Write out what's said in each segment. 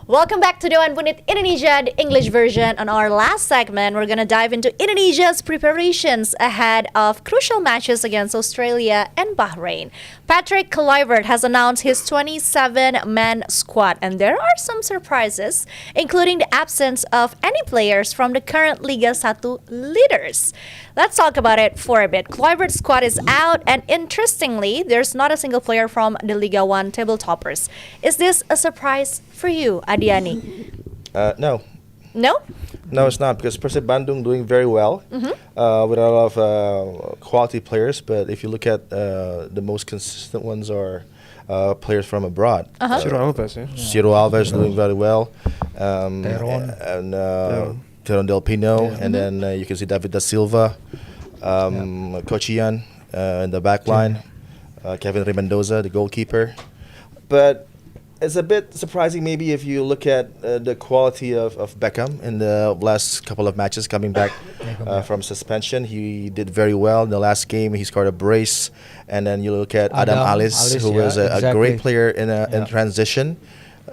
Welcome back to Dewan Pundit Indonesia, the English version. On our last segment, we're going to dive into Indonesia's preparations ahead of crucial matches against Australia and Bahrain. Patrick Kluivert has announced his 27-man squad, and there are some surprises, including the absence of any players from the current Liga 1 leaders. Let's talk about it for a bit. Kluivert's squad is out, and interestingly, there's not a single player from the Liga 1 table toppers. Is this a surprise for you, Adiani? No. No? No, it's not, because Persib Bandung doing very well with a lot of quality players. But if you look at the most consistent ones are players from abroad. Ciro Alves, yeah. Ciro Alves doing very well. Teron. And Teron Del Pino. And then you can see David da Silva, Kochian in the back line, Kevin Mendoza, the goalkeeper. But it's a bit surprising maybe if you look at the quality of Beckham in the last couple of matches coming back from suspension. He did very well in the last game. He scored a brace. And then you look at Adam Alice, who was a great player in transition.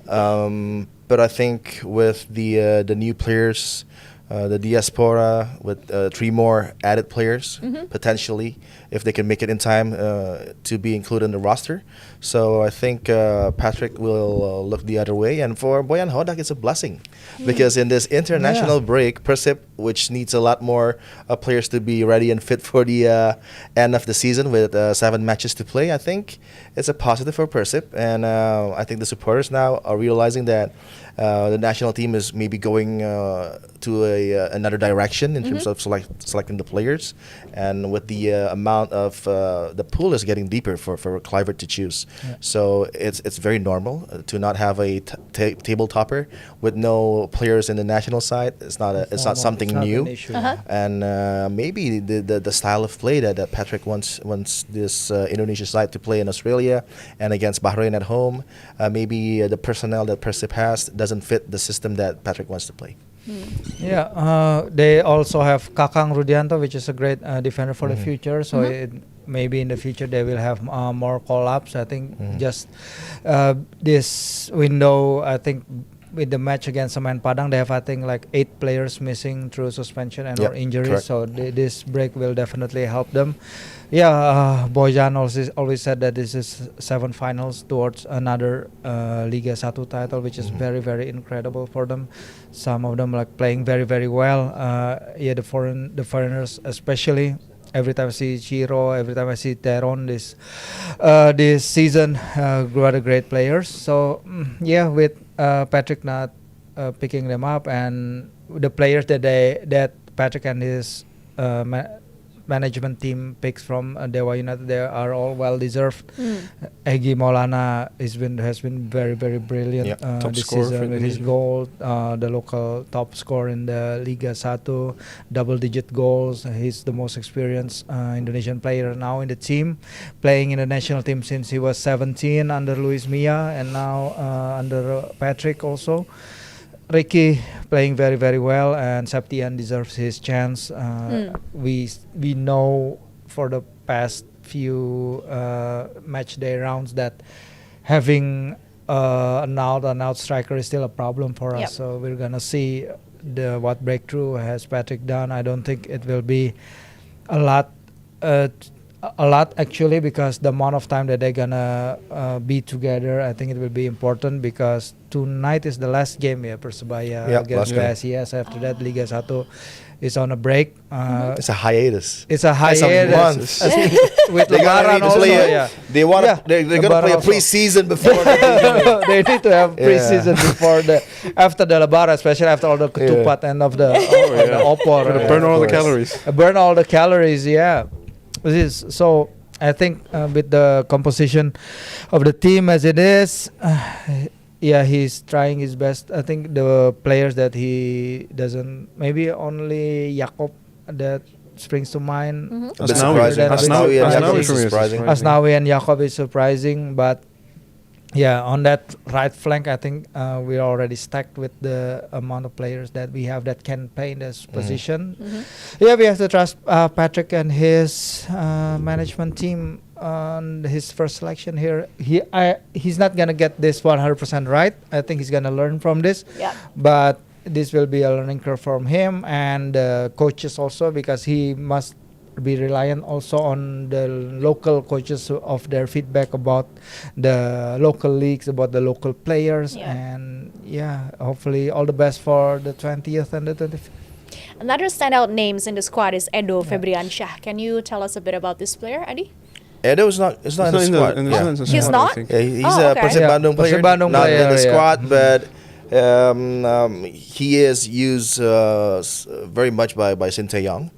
But I think with the new players, the diaspora, with 3 more added players, potentially, if they can make it in time to be included in the roster. So I think Patrick will look the other way. And for Boyan Hodak, it's a blessing. Because in this international break, Persib, which needs a lot more players to be ready and fit for the end of the season with 7 matches to play, I think it's a positive for Persib. And I think the supporters now are realizing that the national team is maybe going to another direction in terms of selecting the players, and with the amount of the pool is getting deeper for Kluivert to choose. So it's very normal to not have a table topper with no players in the national side. It's not something new, and maybe the style of play that Patrick wants this Indonesia side to play in Australia and against Bahrain at home. Maybe the personnel that Persib has doesn't fit the system that Patrick wants to play. They also have Kakang Rudianto, which is a great defender for the future. So maybe in the future they will have more call-ups. I think just this window, I think with the match against Semen Padang, they have I think like 8 players missing through suspension and or injuries. Correct. So this break will definitely help them. Bojan always said that this is 7 finals towards another Liga 1 title, which is very, very incredible for them. Some of them like playing very, very well. The foreigners especially. Every time I see Ciro, every time I see Teron this season, what a great players. So with Patrick not picking them up, and the players that Patrick and his management team picks from Dewa United, they are all well deserved. Egy Maulana has been very, very brilliant this season with his goal, the local top scorer in the Liga 1, double-digit goals. He's the most experienced Indonesian player now in the team, playing in the national team since he was 17 under Luis Mia, and now under Patrick also. Ricky playing very, very well, and Septian deserves his chance. We know for the past few match day rounds that having an out striker is still a problem for us. So we're gonna see what breakthrough has Patrick done. I don't think it will be a lot actually, because the amount of time that they're gonna be together, I think it will be important, because tonight is the last game Persebaya against PSSI. After that, Liga 1 is on a break. It's a hiatus. It's a hiatus. With Lebaran also. They want they're gonna play a pre-season before. They need to have pre-season before after the Lebaran, especially after all the ketupat and of the opor. Burn all the calories. Burn all the calories. So I think with the composition of the team as it is, he's trying his best. I think the players that he doesn't, maybe only Jakob that springs to mind. Asnawi and Jakob is surprising. Asnawi and Jakob is surprising, but Yeah, on that right flank, I think we are already stacked with the amount of players that we have that can play in this position. Yeah, we have to trust Patrick and his management team on his first selection here. He's not gonna get this 100% right. I think he's gonna learn from this. Yeah. But this will be a learning curve from him and coaches also, because he must be reliant also on the local coaches of their feedback about the local leagues, about the local players. Yeah. And yeah, hopefully all the best for the 20th and the 25th. Another standout names in the squad is Edo Febriansyah. Can you tell us a bit about this player, Adi? Edo is not in the squad. He's squad, not? I think. Yeah, he's Oh, a okay. Persib Yeah, Bandung player, Persib Bandung not in player, the yeah. squad, but he is used very much by Shin Tae-yong,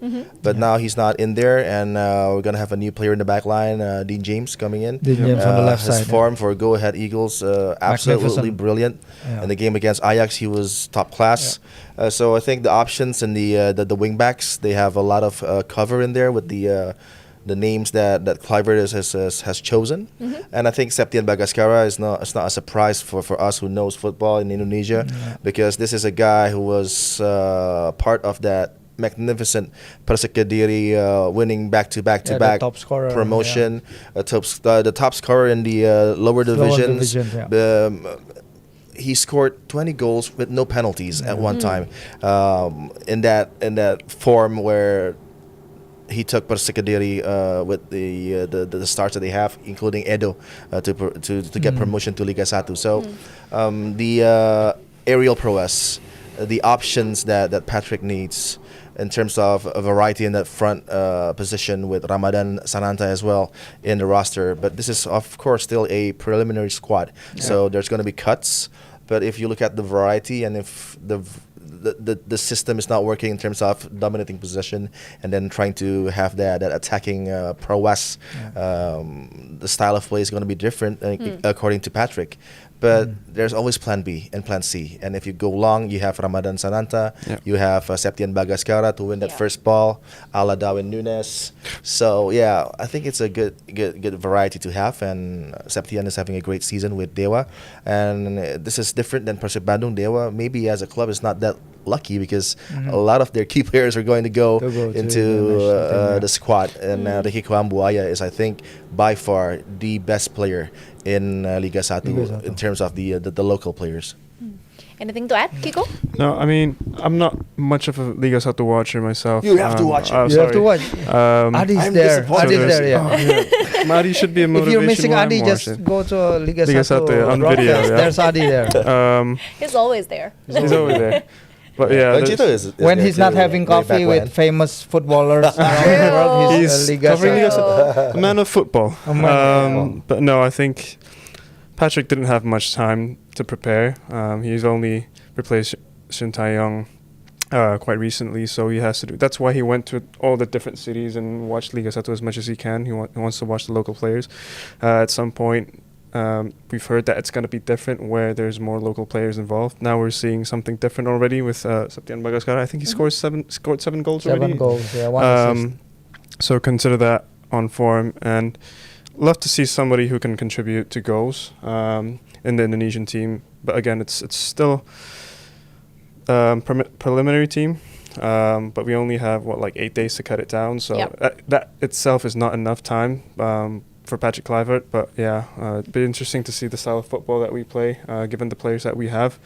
but now he's not in there, and we're gonna have a new player in the back line, Dean James coming in. Dean James on the left his side, yeah. form for Go Ahead Eagles, absolutely Magnificent. brilliant. Yeah. In the game against Ajax, he was top class. So I think the options and the wing backs, they have a lot of cover in there with the names that Kluivert has chosen. And I think Septian Bagaskara is not a surprise for us who knows football in Indonesia, because this is a guy who was part of that magnificent Persik Kediri winning back-to-back top scorer, promotion, the top scorer in the lower divisions. division, yeah. He scored 20 goals with no penalties at one time, in that form where he took Persik Kediri with the starts that they have, including Edo, to get promotion to Liga 1. So the aerial prowess, the options that Patrick needs in terms of a variety in that front position, with Ramadan Sananta as well in the roster. But this is, of course, still a preliminary squad. So there's going to be cuts. But if you look at the variety, and if the system is not working in terms of dominating possession and then trying to have that attacking prowess, the style of play is going to be different according to Patrick. But there's always plan B and plan C. And if you go long, you have Ramadan Sananta, you have Septian Bagaskara to win that first ball, ala Darwin Nunes. So yeah, I think it's a good variety to have. And Septian is having a great season with Dewa. And this is different than Persib Bandung. Dewa, maybe as a club, is not that lucky, because a lot of their key players are going to go into the squad. And Ricky Kwambuaya is, I think, by far the best player in Liga 1 in terms of the local players. Anything to add, Kiko? No, I mean, I'm not much of a Liga 1 watcher myself. You have to watch it. You have to watch. Adi's I'm there. disappointed. Adi's there, yeah. Adi should be a If motivation. you're missing while Adi, I'm just watching. go to Liga Liga 1 1 on broadcast. video, yeah. There's Adi there. He's always there. He's over there. But yeah, Chito there's- is When there he's not too, having way coffee back with when. famous footballers around the world, he's He's Liga covering Liga 1. a man of football. A man of football. But no, I think Patrick didn't have much time to prepare. He's only replaced Shin Tae-yong quite recently, so he has to do. That's why he went to all the different cities and watched Liga 1 as much as he can. He wants to watch the local players. At some point, we've heard that it's going to be different, where there's more local players involved. Now we're seeing something different already with Septian Bagaskara. I think he scored 7 goals already. 7 goals, yeah, 1 assist. So consider that on form, and love to see somebody who can contribute to goals in the Indonesian team. But again, it's still preliminary team. But we only have 8 days to cut it down. So that itself is not enough time for Patrick Kluivert. But yeah, it'd be interesting to see the style of football that we play, given the players that we have.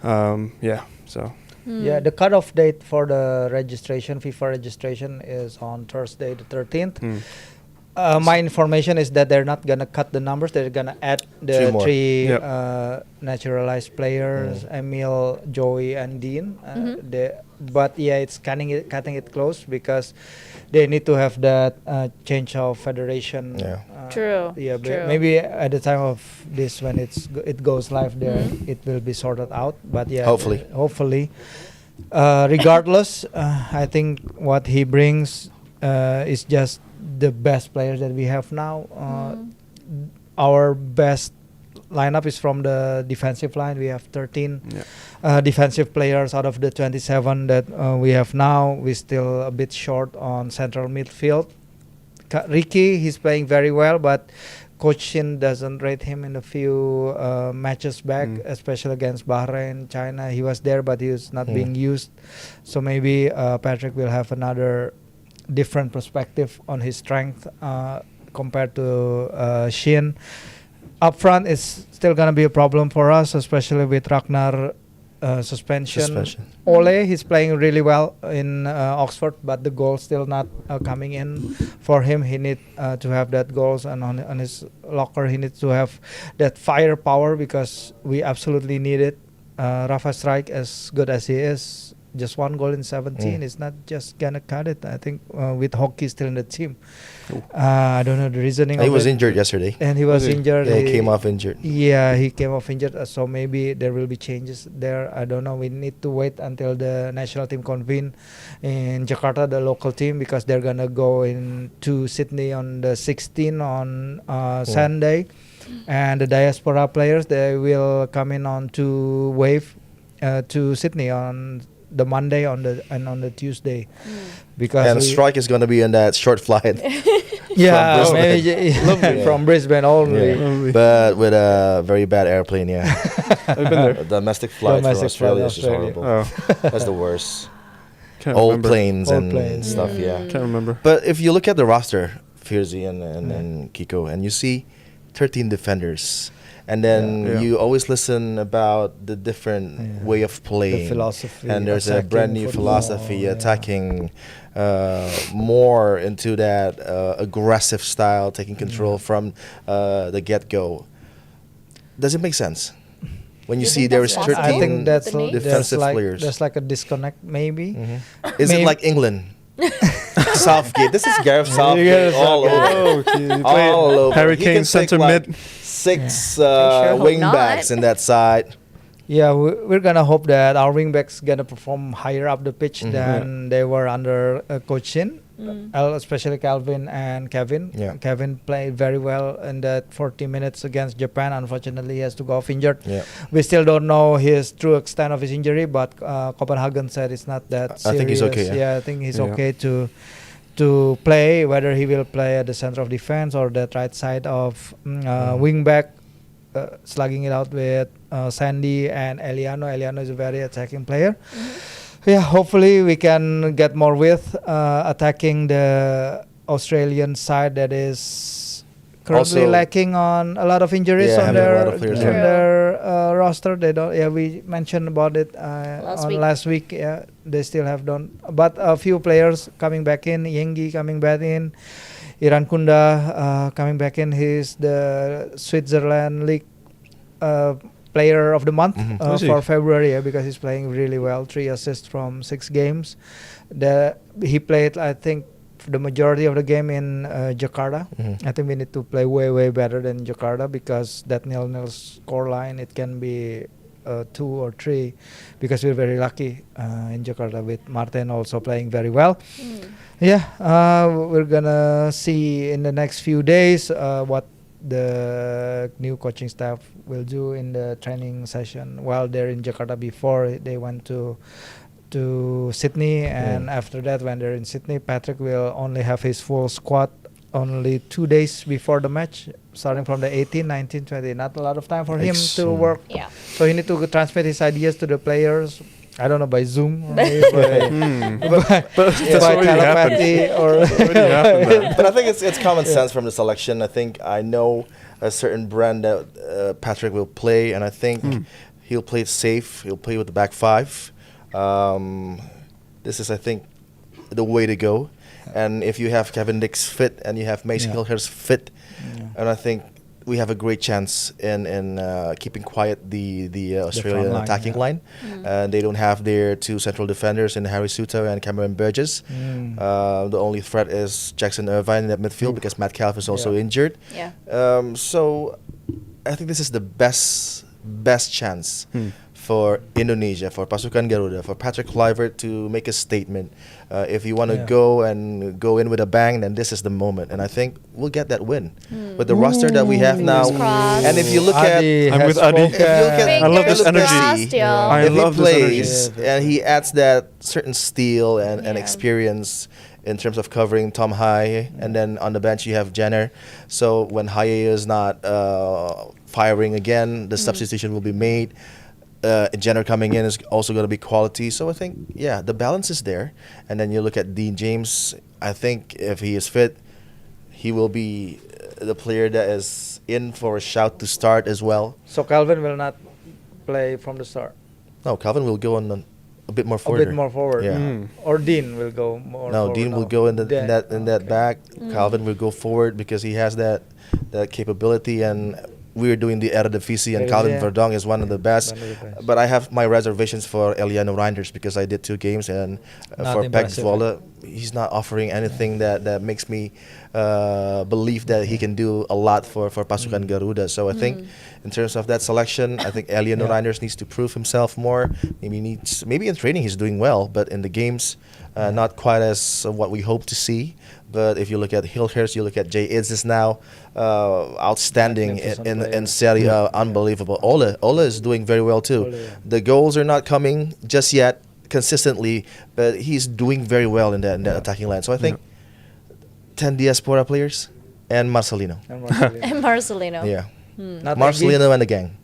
Yeah, the cutoff date for the registration, FIFA registration, is on Thursday the 13th. My information is that they're not gonna cut the numbers. They're gonna add the three naturalized players: Emil, Joey, and Dean. But yeah, it's cutting it close, because they need to have that change of federation. True. Yeah, true. maybe at the time of this, when it goes live there, it will be sorted out. But yeah, hopefully. Regardless, I think what he brings is just the best players that we have now. Our best lineup is from the defensive line. We have 13 defensive players out of the 27 that we have now. We're still a bit short on central midfield. Ricky, he's playing very well, but Coach Shin doesn't rate him in a few matches back, especially against Bahrain, China. He was there, but he was not being used. So maybe Patrick will have another different perspective on his strength compared to Shin. Up front is still going to be a problem for us, especially with Ragnar suspension. Ole, he's playing really well in Oxford, but the goal still not coming in for him. He need to have that goals, and on his locker he needs to have that firepower because we absolutely need it. Rafa Strike, as good as he is, just one goal in 17 is not just gonna cut it. I think with hockey still in the team. I don't know the reasoning. He of was it. injured yesterday. And he was injured. Yeah, he came off injured. Yeah, he came off injured. So maybe there will be changes there. I don't know. We need to wait until the national team convene in Jakarta, the local team, because they're gonna go into Sydney on the 16th on Sunday, and the diaspora players, they will come in on to Wave to Sydney on the Monday on the Tuesday, because And Strike is going to be in that short flight. yeah, from maybe from Brisbane only. But with a very bad airplane. Yeah, I've been there. domestic flight from Domestic flight Australia is just Australia. horrible. Oh, That's the worst. can't Old remember. planes Old and planes. stuff. Yeah. Can't remember. But if you look at the roster, Firzi and Kiko, and you see 13 defenders, and then Yeah. you always listen about the different way of playing. The philosophy, and there's a attacking brand new football, philosophy, yeah. attacking more into that aggressive style, taking control from the get-go. Does it make sense? When you You see think there that's is possible? 13 I think that's The need? defensive like, players. There's like a disconnect, maybe. Is it Maybe- like England? Southgate. This is Gareth Southgate Gareth all Southgate. over. All over. Harry He can Kane take, center like, mid. 6 hope wing not. backs in that side. Yeah, we're gonna hope that our wingbacks gonna perform higher up the pitch than they were under Coach Shin, especially Calvin and Kevin. Yeah. Kevin played very well in that 40 minutes against Japan. Unfortunately, he has to go off injured. Yeah. We still don't know his true extent of his injury, but Copenhagen said it's not that serious. I think he's okay, yeah. I think he's Yeah. okay to play. Whether he will play at the center of defense or that right side of wing back, slugging it out with Sandy and Eliano. Eliano is a very attacking player. Yeah, hopefully we can get more width attacking the Australian side that is currently Also- lacking on a lot of injuries Yeah, on having a their lot of players True. roster. They don't. Yeah, we mentioned about it last week. Yeah, they still have done, but a few players coming back in. Yengi coming back in. Iran Kunda coming back in. He's the Switzerland League player of the month Is he? for February, because he's playing really well. 3 assists from 6 games. He played, I think, the majority of the game in Jakarta. I think we need to play way better than Jakarta, because that 0-0 score line, it can be 2 or 3, because we're very lucky in Jakarta with Martin also playing very well. Yeah, we're gonna see in the next few days what the new coaching staff will do in the training session while they're in Jakarta. Before they went to Sydney, and after that, when they're in Sydney, Patrick will only have his full squad only 2 days before the match, starting from the 18, 19, 20. Not a lot of time for him to work. Yeah. So he need to transmit his ideas to the players. I don't know, by Zoom, or maybe by That's already happened. telepathy, or But I think it's common sense from the selection. I think I know a certain brand that Patrick will play, and I think he'll play it safe. He'll play with the back 5. This is, I think, the way to go. And if you have Kevin Dix fit and you have Mace Hilhurst fit, and I think we have a great chance in keeping quiet the Australian line, attacking line. And they don't have their 2 central defenders in Harry Suter and Cameron Burgess. The only threat is Jackson Irvine in that midfield, because Matt Calf is also injured. Yeah. So I think this is the best chance for Indonesia, for Pasukan Garuda, for Patrick Kluivert to make a statement. If you want to go in with a bang, then this is the moment. And I think we'll get that win with the roster that we have now. Fingers crossed. And if you look at Adi I'm has with Adi. if you look at I love this Philip energy. Messi, I if he love this energy. plays and he adds that certain steel and Yeah. experience in terms of covering Tom Haye, and then on the bench you have Jenner. So when Haye is not firing again, the substitution will be made. Jenner coming in is also going to be quality. So I think, yeah, the balance is there. And then you look at Dean James. I think if he is fit, he will be the player that is in for a shout to start as well. So Calvin will not play from the start. No, Calvin will go on a bit more A forward. bit more forward. Yeah. Or Dean will go more. No, forward Dean will now. go in that Okay. back. Calvin will go forward because he has that capability, and we're doing the Eredivisie, and Calvin Yeah. Verdonk is one of the best. One of the best. But I have my reservations for Eliano Reinders because I did 2 games, and Not for Pek impressive. Zwolle, he's not offering anything that makes me believe that he can do a lot for Pasukan Garuda. So I think in terms of that selection, I think Eliano Reinders needs to prove himself more. Maybe in training he's doing well, but in the games, not quite as what we hope to see. But if you look at Hilgers, you look at Jay Idzis now, outstanding Magnificent in player. Serie A, unbelievable. Ole is doing very well too. Ole, yeah. The goals are not coming just yet consistently, but he's doing very well in that attacking line. So I think 10 Diaspora players and Marcelino. And Marcelino. And Marcelino. Yeah, Not Marcelino and the gang.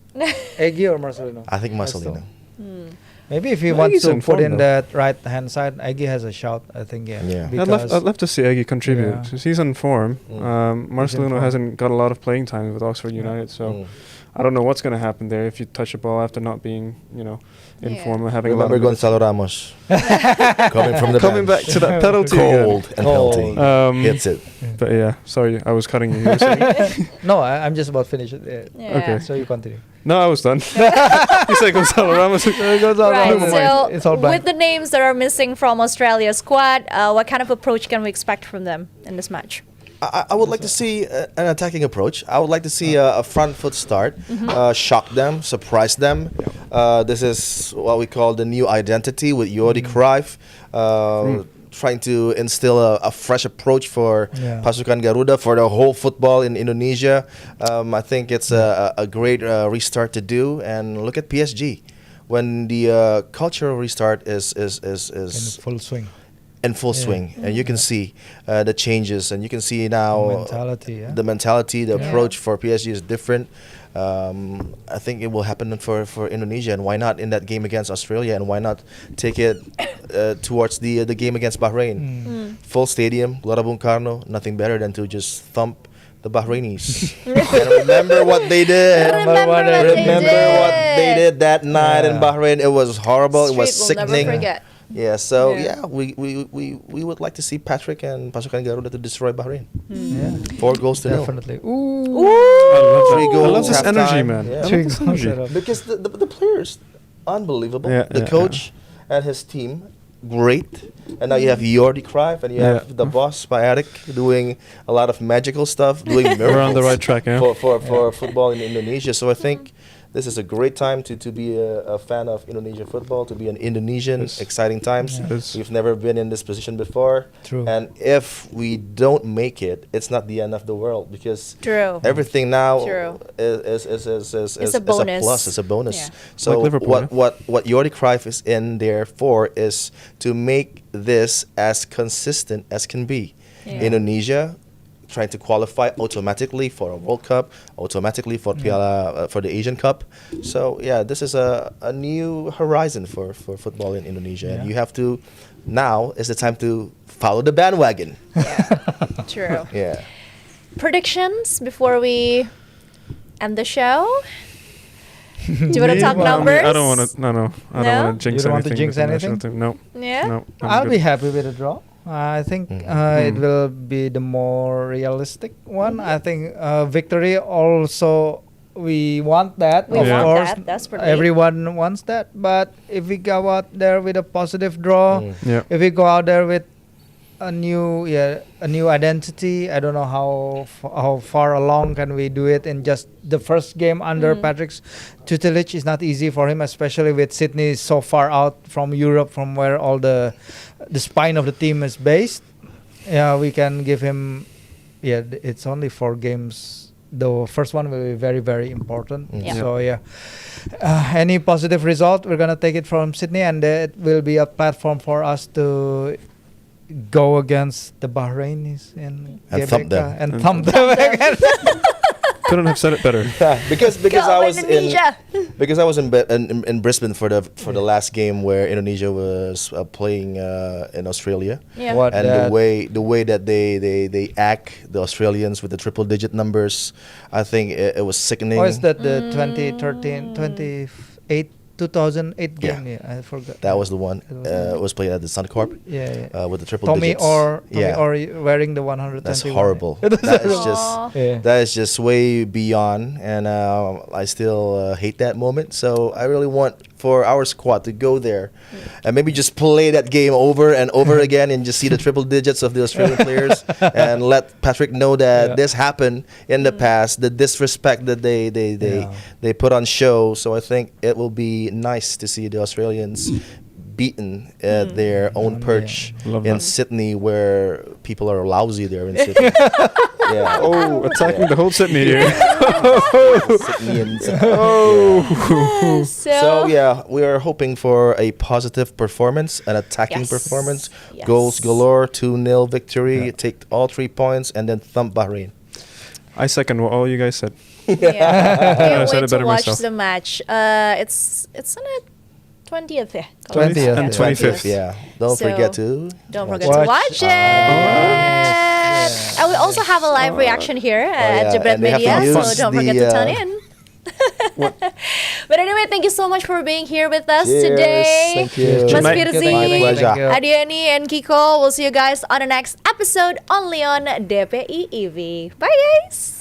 Eggy or Marcelino? I think That's Marcelino. Maybe if he Well, wants Eggy's to in put form, in though. that right hand side, Eggy has a shout. I think Yeah. Because I'd love to see Eggy contribute. Yeah. 'Cause he's in form. Marcelino form. hasn't got a lot of playing time with Oxford United, so I don't know what's going to happen there if you touch a ball after not being, in Yeah. form or having Remember a lot of minutes. Gonzalo Ramos coming from the Coming back bench. to that penalty again. Cold and Cold. penalty. Hits it. But yeah, sorry, I was cutting you. You were saying? No, I'm just about finished. Yeah. Okay. So you continue. No, I was done. You said Gonzalo Ramos. Right, It's all so blank. with the names that are missing from Australia's squad, what kind of approach can we expect from them in this match? I would like to see an attacking approach. I would like to see a front foot start, shock them, surprise them. This is what we call the new identity with Jordi Cruyff, trying to instill a fresh approach for Pasukan Garuda, for the whole football in Indonesia. I think it's a great restart to do. And look at PSG. When the cultural restart is In full swing. in full swing, and you can see the changes, and you can see now Mentality, yeah. the mentality, the Yeah. approach for PSG is different. I think it will happen for Indonesia, and why not in that game against Australia, and why not take it towards the game against Bahrain? Full stadium, Gelora Bung Karno, nothing better than to just thump the Bahrainis. And remember what they did. Remember what they did that night in Yeah. Bahrain. It was horrible. It was Street will never sickening. forget. Yeah, so Yeah. we would like to see Patrick and Pasukan Garuda to destroy Bahrain. Yeah. 4-0. Definitely. I love that. Three I goals, love this halftime. energy, man. Yeah. I love Three this goals energy. at a- Because the players, unbelievable. Yeah, The yeah, coach and his team, great. And now you have Jordi Cruyff, and you Yeah. have the boss, Eric, doing a lot of magical stuff, doing miracles We're on the right track, yeah. for football in Indonesia. So I think this is a great time to be a fan of Indonesian football, to be an Indonesian. Yes. Exciting times. Yeah. Yes. We've never been in this position before. True. And if we don't make it, it's not the end of the world, because True. everything now True. is It's a bonus. plus. It's a bonus. Yeah. So Like Liverpool, what Jordi Cruyff is in there for is to make this as consistent as can be. Yeah. Indonesia trying to qualify automatically for a World Cup, automatically for Piala, for the Asian Cup. So yeah, this is a new horizon for football in Indonesia. Yeah. And you have to, now is the time to follow the bandwagon. True. Yeah. Predictions before we end the show? Do you want to talk Well, numbers? I don't want to. No. I No? don't want to jinx You don't want to anything. jinx with the national anything? team. No. Yeah? No. I'm I'll good. be happy with a draw. I think it will be the more realistic one. I think victory also, we want that. We of want course, that, desperately. everyone wants that. But if we go out there with a positive draw, Yeah. if we go out there with a new identity, I don't know how far along can we do it in just the first game under Patrick's tutelage. Is not easy for him, especially with Sydney so far out from Europe, from where all the spine of the team is based. Yeah, we can give him. Yeah, it's only 4 games. The first one will be very, very important. Yeah. So yeah, any positive result, we're gonna take it from Sydney, and it will be a platform for us to go against the Bahrainis in And thump GBK them. and thump them again. Couldn't have said it better. because Go I was Indonesia! in Brisbane for the last game where Indonesia was playing in Australia. Yeah. What And that- the way that they act, the Australians with the triple digit numbers, I think it was sickening. Oh, is that the 2013, 28, 2008 game? Yeah, I forgot. That was the one. It was It was played at the Suncorp yeah. with the triple Tommy digits. or yeah, wearing the 121. that's horrible. that is Aw. just Yeah. that is just way beyond, and I still hate that moment. So I really want for our squad to go there and maybe just play that game over and over again and just see the triple digits of the Australian players and let Patrick know that Yeah. this happened in the past, the disrespect that they put on show. So I think it will be nice to see the Australians beaten at their own perch Love in that. Sydney, where people are lousy there in Sydney. yeah. Oh, attacking the whole Sydney here. Sydneyans. So yeah, we are hoping for a positive performance, an attacking Yes. performance, Yes. goals galore, 2-0 victory, take all 3 points, and then thump Bahrain. I second what all you guys said. Yeah. Can't said wait it to better watch myself. the match. It's on the 20th. Yeah. 20th. And 25th. Yeah, don't So, forget to Don't watch forget to it. watch it. And we also have a live reaction here at yeah, Jebret and they have to Media, so use don't forget the, to tune in. But anyway, thank you so much for being here with us Cheers. today. Thank you. Mas Thank you, Firzi, My pleasure. Adiani, and Kiko. We'll see you guys on the next episode only on DPI EV. Bye, guys.